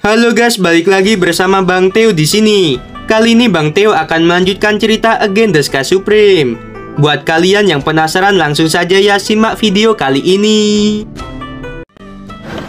Halo guys, balik lagi bersama Bang Theo di sini. Kali ini Bang Theo akan melanjutkan cerita Again the Sky Supreme. Buat kalian yang penasaran, langsung saja ya simak video kali ini.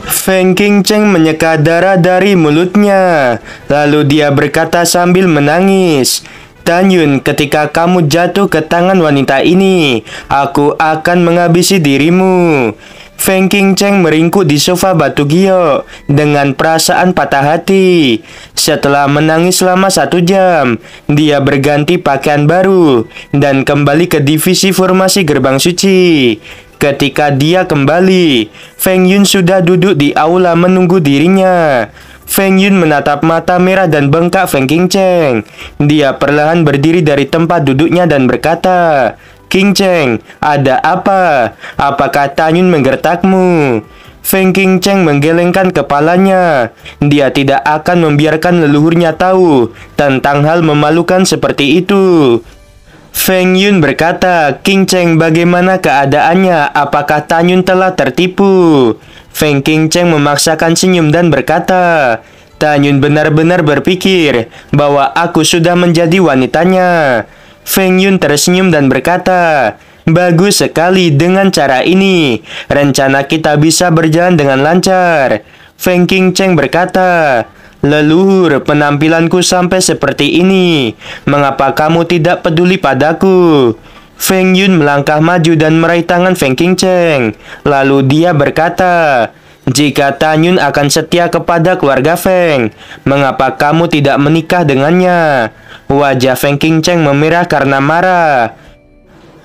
Feng Qingcheng menyeka darah dari mulutnya. Lalu dia berkata sambil menangis, "Tan Yun, ketika kamu jatuh ke tangan wanita ini, aku akan menghabisi dirimu." Feng Qingcheng meringkuk di sofa batu giok dengan perasaan patah hati. Setelah menangis selama 1 jam, dia berganti pakaian baru dan kembali ke divisi formasi gerbang suci. Ketika dia kembali, Feng Yun sudah duduk di aula menunggu dirinya. Feng Yun menatap mata merah dan bengkak Feng Qingcheng. Dia perlahan berdiri dari tempat duduknya dan berkata, "Qingcheng, ada apa? Apakah Tan Yun menggertakmu?" Feng Qingcheng menggelengkan kepalanya. Dia tidak akan membiarkan leluhurnya tahu tentang hal memalukan seperti itu. Feng Yun berkata, "Qingcheng, bagaimana keadaannya? Apakah Tan Yun telah tertipu?" Feng Qingcheng memaksakan senyum dan berkata, "Tan Yun benar-benar berpikir bahwa aku sudah menjadi wanitanya." Feng Yun tersenyum dan berkata, "Bagus sekali, dengan cara ini rencana kita bisa berjalan dengan lancar." Feng Qingcheng berkata, "Leluhur, penampilanku sampai seperti ini. Mengapa kamu tidak peduli padaku?" Feng Yun melangkah maju dan meraih tangan Feng Qingcheng. Lalu dia berkata, "Jika Tan Yun akan setia kepada keluarga Feng, mengapa kamu tidak menikah dengannya?" Wajah Feng Qingcheng memerah karena marah.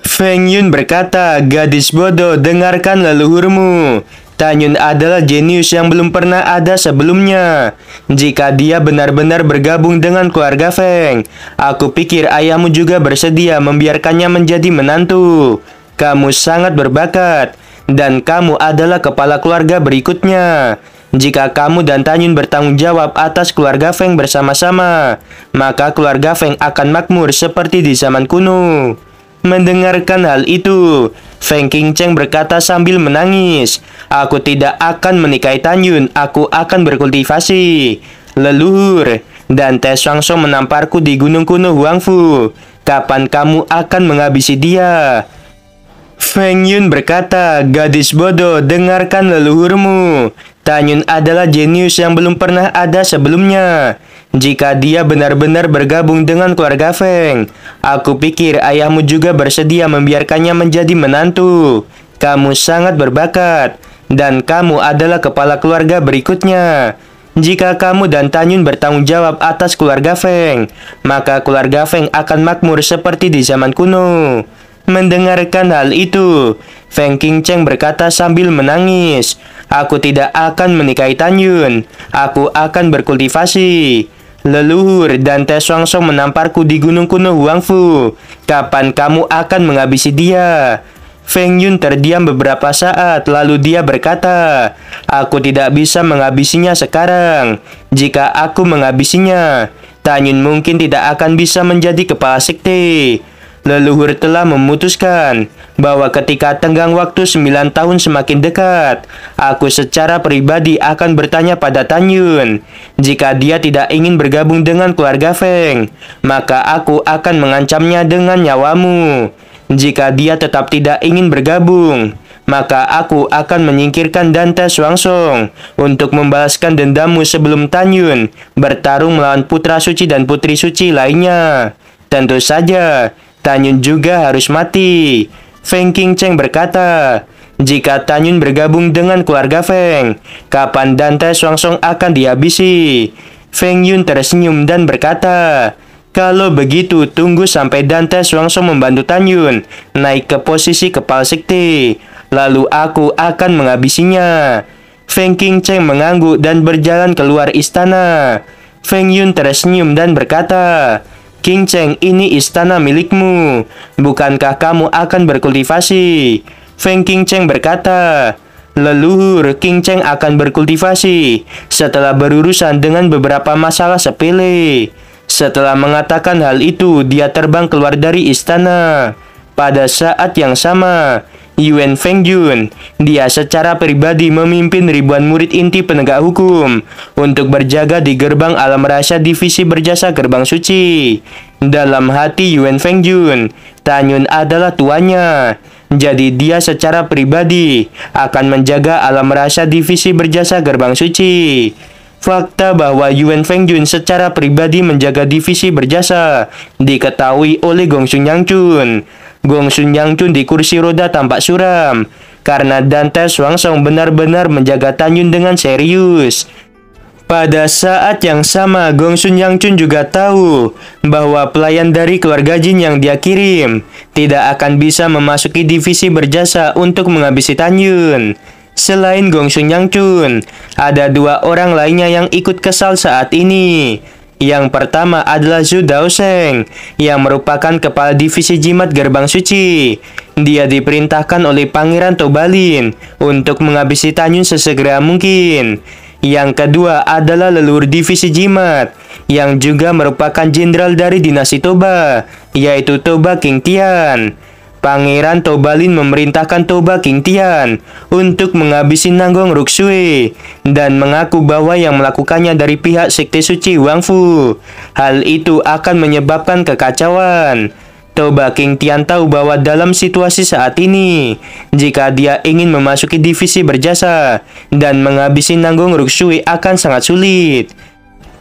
Feng Yun berkata, "Gadis bodoh, dengarkan leluhurmu. Tan Yun adalah jenius yang belum pernah ada sebelumnya. Jika dia benar-benar bergabung dengan keluarga Feng, aku pikir ayahmu juga bersedia membiarkannya menjadi menantu. Kamu sangat berbakat, dan kamu adalah kepala keluarga berikutnya. Jika kamu dan Tan Yun bertanggung jawab atas keluarga Feng bersama-sama, maka keluarga Feng akan makmur seperti di zaman kuno." Mendengarkan hal itu, Feng Qingcheng berkata sambil menangis, "Aku tidak akan menikahi Tan Yun, aku akan berkultivasi. Leluhur, dan Te Shuangshong menamparku di gunung kuno Huangfu. Kapan kamu akan menghabisi dia?" Feng Yun berkata, "Gadis bodoh, dengarkan leluhurmu. Tan Yun adalah jenius yang belum pernah ada sebelumnya. Jika dia benar-benar bergabung dengan keluarga Feng, aku pikir ayahmu juga bersedia membiarkannya menjadi menantu. Kamu sangat berbakat, dan kamu adalah kepala keluarga berikutnya. Jika kamu dan Tan Yun bertanggung jawab atas keluarga Feng, maka keluarga Feng akan makmur seperti di zaman kuno." Mendengarkan hal itu, Feng Qingcheng berkata sambil menangis, "Aku tidak akan menikahi Tan Yun. Aku akan berkultivasi. Leluhur, dan Te Shuangshong menamparku di gunung kuno Huangfu. Kapan kamu akan menghabisi dia?" Feng Yun terdiam beberapa saat, lalu dia berkata, "Aku tidak bisa menghabisinya sekarang. Jika aku menghabisinya, Tan Yun mungkin tidak akan bisa menjadi kepala sekte. Leluhur telah memutuskan bahwa ketika tenggang waktu 9 tahun semakin dekat, aku secara pribadi akan bertanya pada Tan Yun. Jika dia tidak ingin bergabung dengan keluarga Feng, maka aku akan mengancamnya dengan nyawamu. Jika dia tetap tidak ingin bergabung, maka aku akan menyingkirkan Te Shuangshong untuk membalaskan dendammu sebelum Tan Yun bertarung melawan putra suci dan putri suci lainnya. Tentu saja, Tan Yun juga harus mati." Feng Qingcheng berkata, "Jika Tan Yun bergabung dengan keluarga Feng, kapan Te Shuangshong akan dihabisi?" Feng Yun tersenyum dan berkata, "Kalau begitu, tunggu sampai Te Shuangshong membantu Tan Yun naik ke posisi kepala sekte. Lalu aku akan menghabisinya." Feng Qingcheng mengangguk dan berjalan keluar istana. Feng Yun tersenyum dan berkata, "Qingcheng, ini istana milikmu. Bukankah kamu akan berkultivasi?" Feng Qingcheng berkata, "Leluhur, Qingcheng akan berkultivasi setelah berurusan dengan beberapa masalah sepele." Setelah mengatakan hal itu, dia terbang keluar dari istana. Pada saat yang sama, Yuan Fengjun. Dia secara pribadi memimpin ribuan murid inti penegak hukum untuk berjaga di gerbang alam rahasia divisi berjasa gerbang suci. Dalam hati Yuan Fengjun, Tan Yun adalah tuannya. Jadi dia secara pribadi akan menjaga alam rahasia divisi berjasa gerbang suci. Fakta bahwa Yuan Fengjun secara pribadi menjaga divisi berjasa diketahui oleh Gong Sun Yangchun. Gong Sun Yangchun di kursi roda tampak suram karena Dante Swangsong benar-benar menjaga Tan Yun dengan serius. Pada saat yang sama, Gong Sun Yangchun juga tahu bahwa pelayan dari keluarga Jin yang dia kirim tidak akan bisa memasuki divisi berjasa untuk menghabisi Tan Yun. Selain Gong Sun Yangchun, ada dua orang lainnya yang ikut kesal saat ini. Yang pertama adalah Zhu Daosheng, yang merupakan kepala divisi jimat gerbang suci. Dia diperintahkan oleh Pangeran Tobalin untuk menghabisi Tan Yun sesegera mungkin. Yang kedua adalah leluhur divisi jimat, yang juga merupakan jenderal dari dinasti Toba, yaitu Toba King Tian. Pangeran Tobalin memerintahkan Toba King Tian untuk menghabisi Nanggong Ruksue dan mengaku bahwa yang melakukannya dari pihak sekte suci Wang Fu. Hal itu akan menyebabkan kekacauan. Toba King Tian tahu bahwa dalam situasi saat ini, jika dia ingin memasuki divisi berjasa dan menghabisi Nanggong Ruksue akan sangat sulit.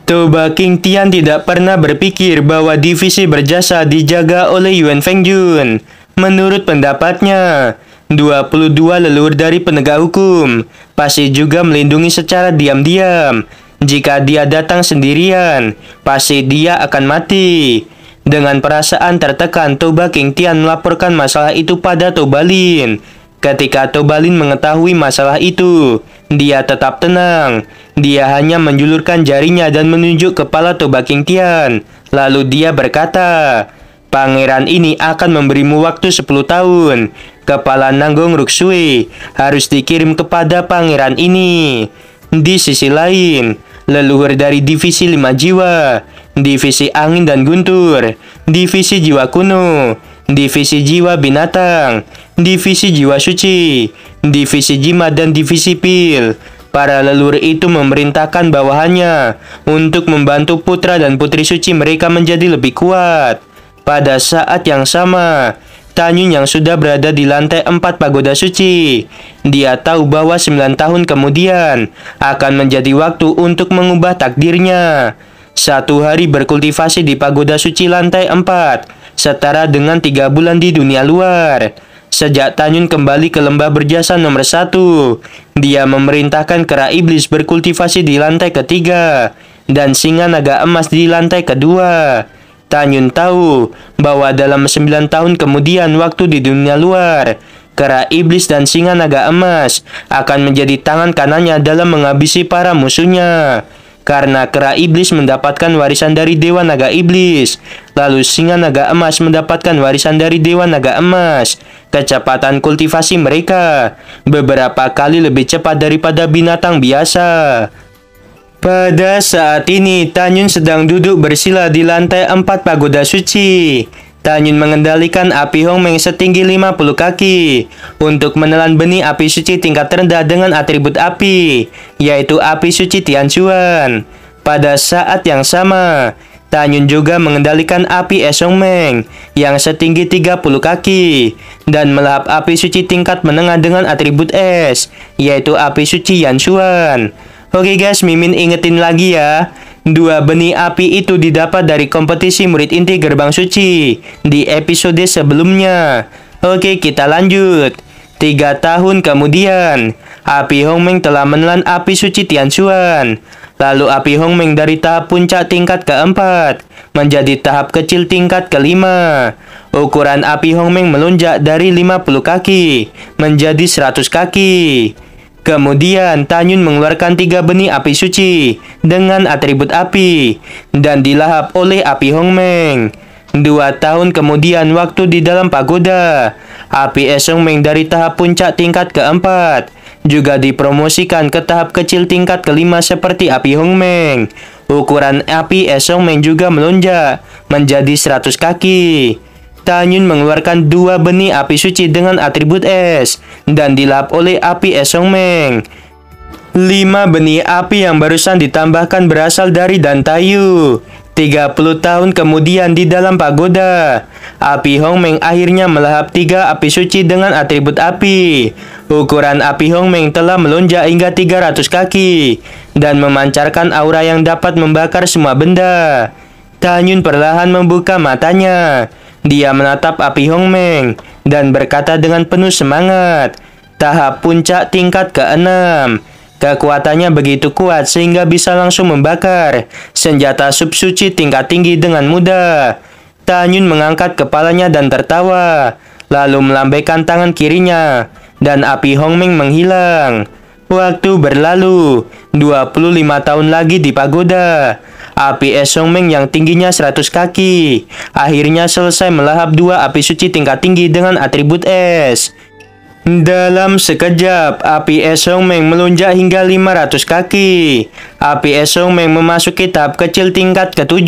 Toba King Tian tidak pernah berpikir bahwa divisi berjasa dijaga oleh Yuan Fengjun. Menurut pendapatnya, 22 leluhur dari penegak hukum pasti juga melindungi secara diam-diam. Jika dia datang sendirian, pasti dia akan mati. Dengan perasaan tertekan, Toba King Tian melaporkan masalah itu pada Tobalin. Ketika Tobalin mengetahui masalah itu, dia tetap tenang. Dia hanya menjulurkan jarinya dan menunjuk kepala Toba King Tian. Lalu dia berkata, "Pangeran ini akan memberimu waktu 10 tahun. Kepala Nanggong Ruksue harus dikirim kepada pangeran ini." Di sisi lain, leluhur dari divisi 5 jiwa, divisi angin dan guntur, divisi jiwa kuno, divisi jiwa binatang, divisi jiwa suci, divisi jimat dan divisi pil. Para leluhur itu memerintahkan bawahannya untuk membantu putra dan putri suci mereka menjadi lebih kuat. Pada saat yang sama, Tan Yun yang sudah berada di lantai 4 pagoda suci, dia tahu bahwa 9 tahun kemudian akan menjadi waktu untuk mengubah takdirnya. 1 hari berkultivasi di pagoda suci lantai 4, setara dengan 3 bulan di dunia luar. Sejak Tan Yun kembali ke lembah berjasa nomor 1, dia memerintahkan kera iblis berkultivasi di lantai ketiga dan singa naga emas di lantai kedua. Tan Yun tahu bahwa dalam 9 tahun kemudian waktu di dunia luar, kera iblis dan singa naga emas akan menjadi tangan kanannya dalam menghabisi para musuhnya. Karena kera iblis mendapatkan warisan dari dewa naga iblis, lalu singa naga emas mendapatkan warisan dari dewa naga emas. Kecepatan kultivasi mereka beberapa kali lebih cepat daripada binatang biasa. Pada saat ini, Tan Yun sedang duduk bersila di lantai 4 pagoda suci. Tan Yun mengendalikan api Hongmeng setinggi 50 kaki untuk menelan benih api suci tingkat rendah dengan atribut api, yaitu api suci Tianchuan. Pada saat yang sama, Tan Yun juga mengendalikan api es Hongmeng yang setinggi 30 kaki dan melahap api suci tingkat menengah dengan atribut es, yaitu api suci Yanshuan. Oke guys, Mimin ingetin lagi ya. 2 benih api itu didapat dari kompetisi murid inti gerbang suci di episode sebelumnya. Oke, kita lanjut. 3 tahun kemudian, api Hongmeng telah menelan api suci Tianchuan. Lalu api Hongmeng dari tahap puncak tingkat keempat menjadi tahap kecil tingkat kelima. Ukuran api Hongmeng melonjak dari 50 kaki menjadi 100 kaki. Kemudian Tan Yun mengeluarkan 3 benih api suci dengan atribut api dan dilahap oleh api Hongmeng. 2 tahun kemudian waktu di dalam pagoda, api es Hongmeng dari tahap puncak tingkat keempat juga dipromosikan ke tahap kecil tingkat kelima seperti api Hongmeng. Ukuran api es Hongmeng juga melonjak menjadi 100 kaki. Tanyun mengeluarkan 2 benih api suci dengan atribut es dan dilap oleh api es Hongmeng. 5 benih api yang barusan ditambahkan berasal dari Dantayu. 30 tahun kemudian di dalam pagoda, api Hongmeng akhirnya melahap 3 api suci dengan atribut api. Ukuran api Hongmeng telah melonjak hingga 300 kaki dan memancarkan aura yang dapat membakar semua benda. Tanyun perlahan membuka matanya. Dia menatap api Hongmeng dan berkata dengan penuh semangat, tahap puncak tingkat ke-6. Kekuatannya begitu kuat sehingga bisa langsung membakar senjata subsuci tingkat tinggi dengan mudah. Tanyun mengangkat kepalanya dan tertawa, lalu melambaikan tangan kirinya, dan api Hongmeng menghilang. Waktu berlalu, 25 tahun lagi di pagoda. Api es Hongmeng yang tingginya 100 kaki akhirnya selesai melahap 2 api suci tingkat tinggi dengan atribut es. Dalam sekejap, api es Hongmeng melonjak hingga 500 kaki. Api es Hongmeng memasuki tahap kecil tingkat ke-7.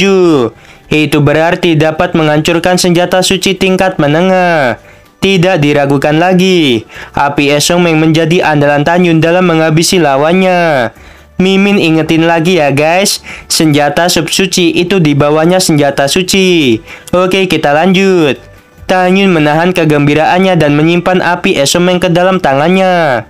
Itu berarti dapat menghancurkan senjata suci tingkat menengah. Tidak diragukan lagi, api es Hongmeng menjadi andalan Tanyun dalam menghabisi lawannya. Mimin ingetin lagi ya guys, senjata subsuci itu di bawahnya senjata suci. Oke, kita lanjut. Tanyun menahan kegembiraannya dan menyimpan api es Hongmeng ke dalam tangannya.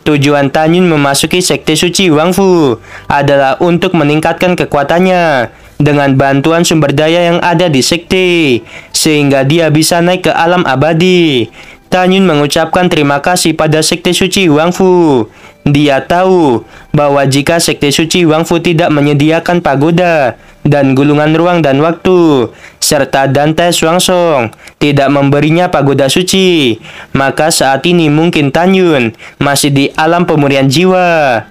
Tujuan Tanyun memasuki sekte suci Wangfu adalah untuk meningkatkan kekuatannya dengan bantuan sumber daya yang ada di sekte, sehingga dia bisa naik ke alam abadi. Tanyun mengucapkan terima kasih pada sekte suci Wangfu. Dia tahu bahwa jika sekte suci Wangfu tidak menyediakan pagoda dan gulungan ruang dan waktu, serta Dante Swangsong tidak memberinya pagoda suci, maka saat ini mungkin Tanyun masih di alam pemurian jiwa.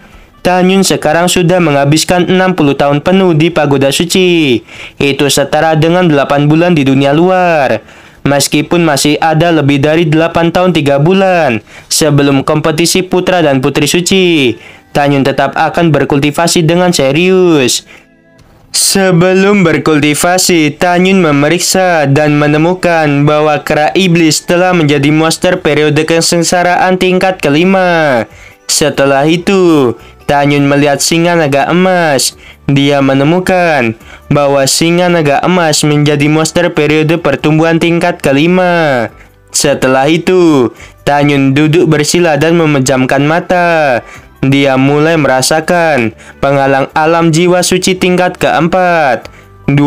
Tanyun sekarang sudah menghabiskan 60 tahun penuh di pagoda suci. Itu setara dengan 8 bulan di dunia luar. Meskipun masih ada lebih dari 8 tahun 3 bulan sebelum kompetisi putra dan putri suci, Tanyun tetap akan berkultivasi dengan serius. Sebelum berkultivasi, Tanyun memeriksa dan menemukan bahwa kera iblis telah menjadi monster periode kesengsaraan tingkat ke-5. Setelah itu, Tanyun melihat singa naga emas. Dia menemukan bahwa singa naga emas menjadi monster periode pertumbuhan tingkat ke-5. Setelah itu, Tanyun duduk bersila dan memejamkan mata. Dia mulai merasakan penghalang alam jiwa suci tingkat ke-4. 20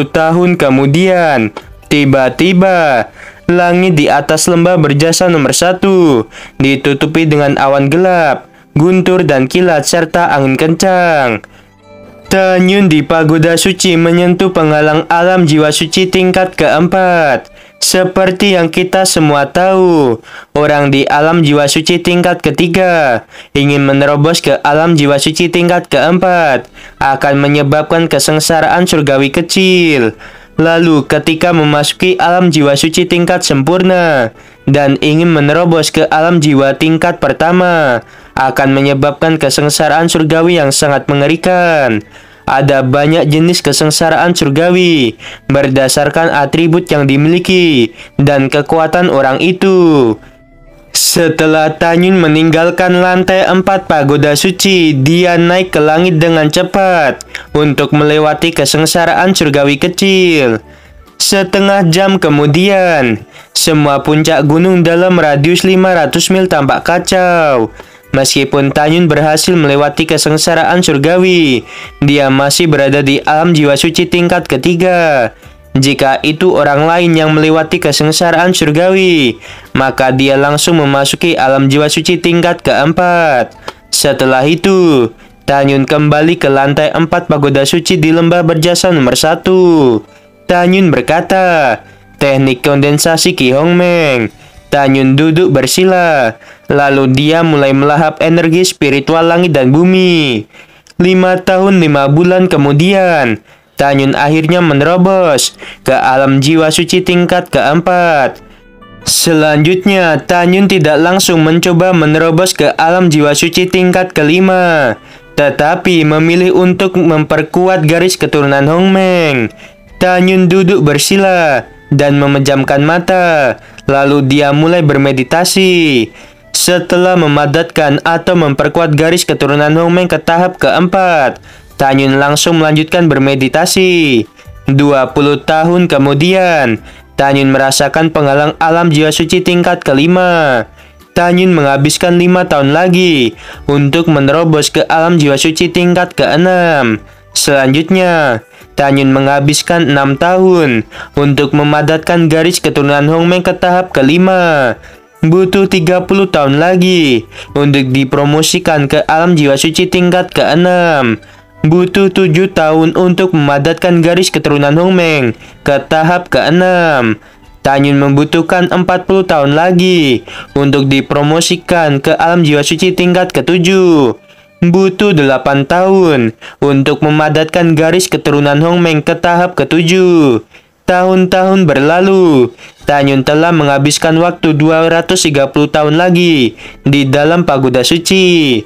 tahun kemudian, tiba-tiba langit di atas lembah berjasa nomor 1 ditutupi dengan awan gelap, guntur dan kilat serta angin kencang. Tanyun di pagoda suci menyentuh penghalang alam jiwa suci tingkat ke-4. Seperti yang kita semua tahu, orang di alam jiwa suci tingkat ke-3 ingin menerobos ke alam jiwa suci tingkat ke-4 akan menyebabkan kesengsaraan surgawi kecil. Lalu ketika memasuki alam jiwa suci tingkat sempurna dan ingin menerobos ke alam jiwa tingkat pertama, akan menyebabkan kesengsaraan surgawi yang sangat mengerikan. Ada banyak jenis kesengsaraan surgawi berdasarkan atribut yang dimiliki dan kekuatan orang itu. Setelah Tanyun meninggalkan lantai 4 pagoda suci, dia naik ke langit dengan cepat untuk melewati kesengsaraan surgawi kecil. Setengah jam kemudian, semua puncak gunung dalam radius 500 mil tampak kacau. Meskipun Tanyun berhasil melewati kesengsaraan surgawi, dia masih berada di alam jiwa suci tingkat ke-3. Jika itu orang lain yang melewati kesengsaraan surgawi, maka dia langsung memasuki alam jiwa suci tingkat ke-4. Setelah itu, Tanyun kembali ke lantai 4 pagoda suci di lembah berjasa nomor 1. Tanyun berkata, teknik kondensasi Ki Hongmeng. Tanyun duduk bersila, lalu dia mulai melahap energi spiritual langit dan bumi. 5 tahun 5 bulan kemudian, Tanyun akhirnya menerobos ke alam jiwa suci tingkat ke-4. Selanjutnya, Tanyun tidak langsung mencoba menerobos ke alam jiwa suci tingkat ke-5, tetapi memilih untuk memperkuat garis keturunan Hongmeng. Tanyun duduk bersila, dan memejamkan mata. Lalu dia mulai bermeditasi. Setelah memadatkan atau memperkuat garis keturunan Hongmeng ke tahap keempat, Tanyun langsung melanjutkan bermeditasi. 20 tahun kemudian, Tanyun merasakan penghalang alam jiwa suci tingkat kelima. Tanyun menghabiskan 5 tahun lagi untuk menerobos ke alam jiwa suci tingkat keenam. Selanjutnya, Tanyun menghabiskan 6 tahun untuk memadatkan garis keturunan Hongmeng ke tahap kelima. Butuh 30 tahun lagi untuk dipromosikan ke alam jiwa suci tingkat keenam. Butuh 7 tahun untuk memadatkan garis keturunan Hongmeng ke tahap keenam. Tanyun membutuhkan 40 tahun lagi untuk dipromosikan ke alam jiwa suci tingkat ketujuh. Butuh 8 tahun untuk memadatkan garis keturunan Hongmeng ke tahap ketujuh. Tahun-tahun berlalu, Tanyun telah menghabiskan waktu 230 tahun lagi di dalam pagoda suci.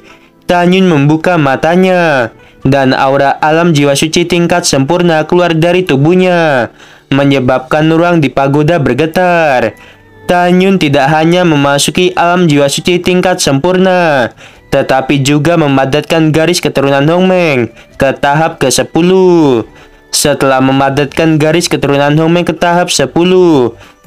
Tanyun membuka matanya, dan aura alam jiwa suci tingkat sempurna keluar dari tubuhnya, menyebabkan ruang di pagoda bergetar. Tanyun tidak hanya memasuki alam jiwa suci tingkat sempurna, tetapi juga memadatkan garis keturunan Hongmeng ke tahap ke-10. Setelah memadatkan garis keturunan Hongmeng ke tahap 10,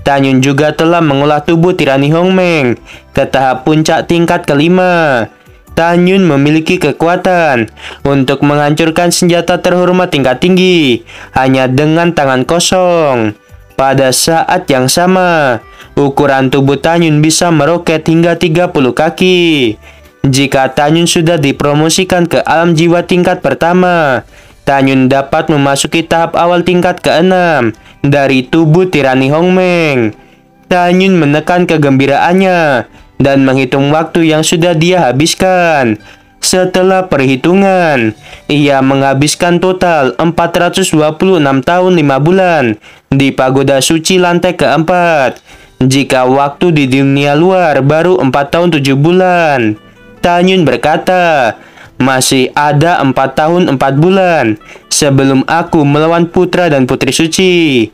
Tanyun juga telah mengolah tubuh tirani Hongmeng ke tahap puncak tingkat kelima. Tanyun memiliki kekuatan untuk menghancurkan senjata terhormat tingkat tinggi hanya dengan tangan kosong. Pada saat yang sama, ukuran tubuh Tanyun bisa meroket hingga 30 kaki. Jika Tanyun sudah dipromosikan ke alam jiwa tingkat pertama, Tanyun dapat memasuki tahap awal tingkat ke-6 dari tubuh tirani Hongmeng. Tanyun menekan kegembiraannya dan menghitung waktu yang sudah dia habiskan. Setelah perhitungan, ia menghabiskan total 426 tahun 5 bulan di pagoda suci lantai keempat. Jika waktu di dunia luar baru 4 tahun 7 bulan. Tanyun berkata, masih ada 4 tahun 4 bulan sebelum aku melawan putra dan putri suci.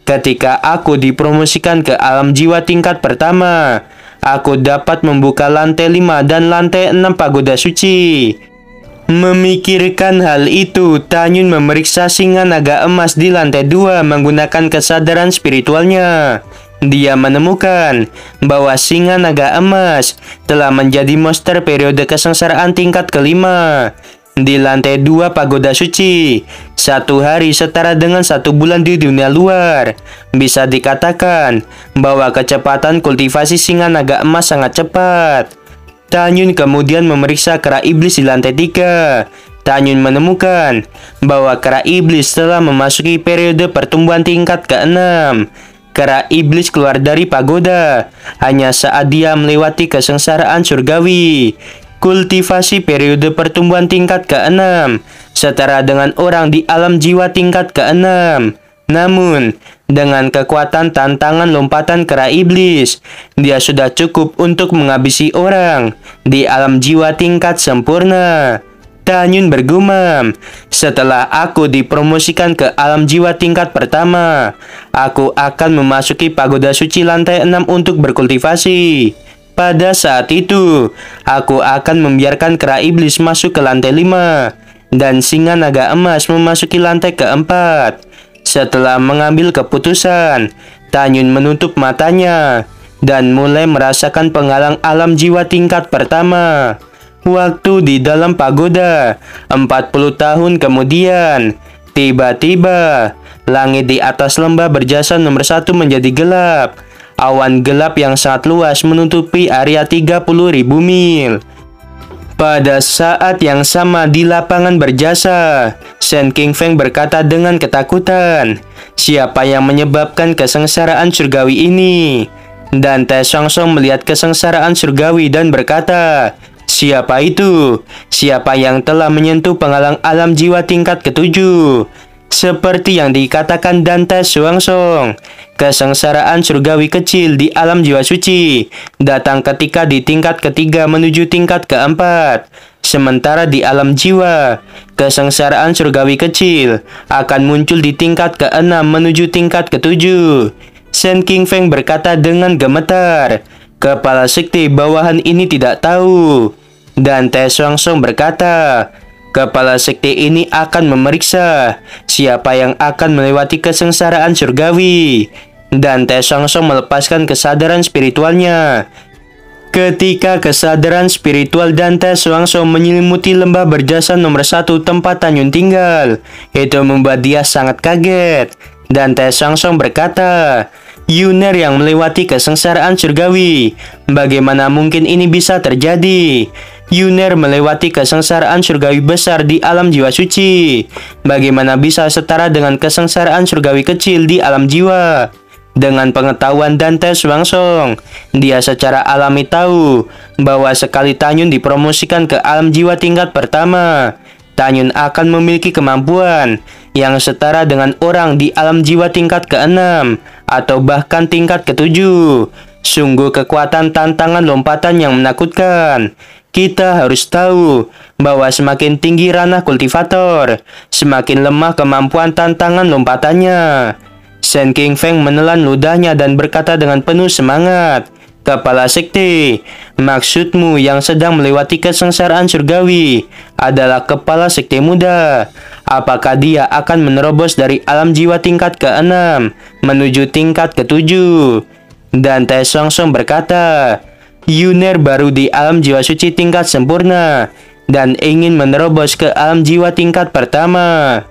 Ketika aku dipromosikan ke alam jiwa tingkat pertama, aku dapat membuka lantai 5 dan lantai 6 pagoda suci. Memikirkan hal itu, Tanyun memeriksa singa naga emas di lantai 2 menggunakan kesadaran spiritualnya. Dia menemukan bahwa singa naga emas telah menjadi monster periode kesengsaraan tingkat kelima. Di lantai 2 pagoda suci, 1 hari setara dengan 1 bulan di dunia luar. Bisa dikatakan bahwa kecepatan kultivasi singa naga emas sangat cepat. Tanyun kemudian memeriksa kera iblis di lantai 3. Tanyun menemukan bahwa kera iblis telah memasuki periode pertumbuhan tingkat ke-6. Kera iblis keluar dari pagoda hanya saat dia melewati kesengsaraan surgawi. Kultivasi periode pertumbuhan tingkat ke-6 setara dengan orang di alam jiwa tingkat ke-6. Namun, dengan kekuatan tantangan lompatan kera iblis, dia sudah cukup untuk menghabisi orang di alam jiwa tingkat sempurna. Tanyun bergumam, setelah aku dipromosikan ke alam jiwa tingkat pertama, aku akan memasuki pagoda suci lantai 6 untuk berkultivasi. Pada saat itu, aku akan membiarkan kera iblis masuk ke lantai 5 dan singa naga emas memasuki lantai keempat. Setelah mengambil keputusan, Tanyun menutup matanya dan mulai merasakan penghalang alam jiwa tingkat pertama. Waktu di dalam pagoda, 40 tahun kemudian, tiba-tiba, langit di atas lembah berjasa nomor 1 menjadi gelap. Awan gelap yang sangat luas menutupi area 30.000 mil. Pada saat yang sama di lapangan berjasa, Shen Qingfeng berkata dengan ketakutan, siapa yang menyebabkan kesengsaraan surgawi ini? Dan Tai Song melihat kesengsaraan surgawi dan berkata, siapa itu? Siapa yang telah menyentuh penghalang alam jiwa tingkat ke-7? Seperti yang dikatakan Dante Suangsong, kesengsaraan surgawi kecil di alam jiwa suci datang ketika di tingkat ketiga menuju tingkat keempat. Sementara di alam jiwa, kesengsaraan surgawi kecil akan muncul di tingkat ke-6 menuju tingkat ke-7. Shen Qingfeng berkata dengan gemetar. Kepala sekte bawahan ini tidak tahu. Dan Te Shuangshong berkata, kepala sekte ini akan memeriksa siapa yang akan melewati kesengsaraan surgawi. Dan Te Shuangshong melepaskan kesadaran spiritualnya. Ketika kesadaran spiritual dan Te Shuangshong menyelimuti lembah berjasa nomor 1 tempat Tan Yun tinggal, itu membuat dia sangat kaget. Dan Te Shuangshong berkata, Yuner yang melewati kesengsaraan surgawi, bagaimana mungkin ini bisa terjadi? Yuner melewati kesengsaraan surgawi besar di alam jiwa suci. Bagaimana bisa setara dengan kesengsaraan surgawi kecil di alam jiwa? Dengan pengetahuan dan Te Shuangshong, dia secara alami tahu bahwa sekali Tan Yun dipromosikan ke alam jiwa tingkat pertama, Tan Yun akan memiliki kemampuan yang setara dengan orang di alam jiwa tingkat ke-6 atau bahkan tingkat ke-7. Sungguh kekuatan tantangan lompatan yang menakutkan. Kita harus tahu bahwa semakin tinggi ranah kultivator, semakin lemah kemampuan tantangan lompatannya. Shen Qingfeng menelan ludahnya dan berkata dengan penuh semangat, kepala sekte, maksudmu yang sedang melewati kesengsaraan surgawi adalah kepala sekte muda. Apakah dia akan menerobos dari alam jiwa tingkat ke-6 menuju tingkat ke-7? Dan Te Shuangshong berkata, Yuner baru di alam jiwa suci tingkat sempurna dan ingin menerobos ke alam jiwa tingkat pertama.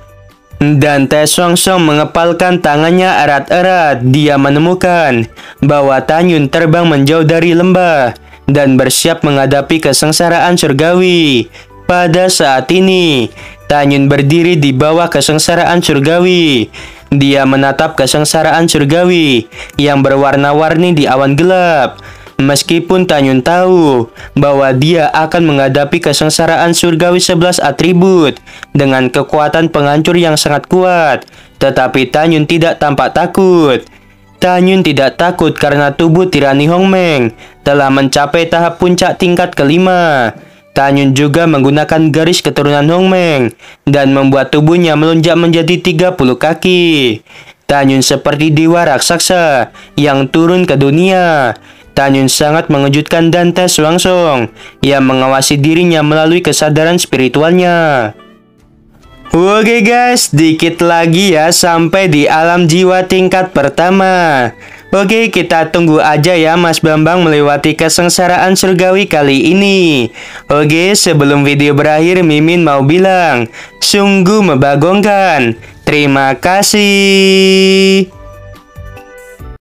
Dan Te Shuangshong mengepalkan tangannya erat-erat. Dia menemukan bahwa Tan Yun terbang menjauh dari lembah dan bersiap menghadapi kesengsaraan surgawi. Pada saat ini, Tan Yun berdiri di bawah kesengsaraan surgawi. Dia menatap kesengsaraan surgawi yang berwarna-warni di awan gelap. Meskipun Tan Yun tahu bahwa dia akan menghadapi kesengsaraan surgawi 11 atribut dengan kekuatan penghancur yang sangat kuat, tetapi Tan Yun tidak tampak takut. Tan Yun tidak takut karena tubuh tirani Hongmeng telah mencapai tahap puncak tingkat kelima. Tan Yun juga menggunakan garis keturunan Hongmeng dan membuat tubuhnya melonjak menjadi 30 kaki. Tan Yun seperti dewa raksasa yang turun ke dunia. Tan Yun sangat mengejutkan dan Te Shuangshong yang mengawasi dirinya melalui kesadaran spiritualnya. Oke guys, dikit lagi ya sampai di alam jiwa tingkat pertama. Oke, kita tunggu aja ya Mas Bambang melewati kesengsaraan surgawi kali ini. Oke, sebelum video berakhir Mimin mau bilang, sungguh membagongkan. Terima kasih.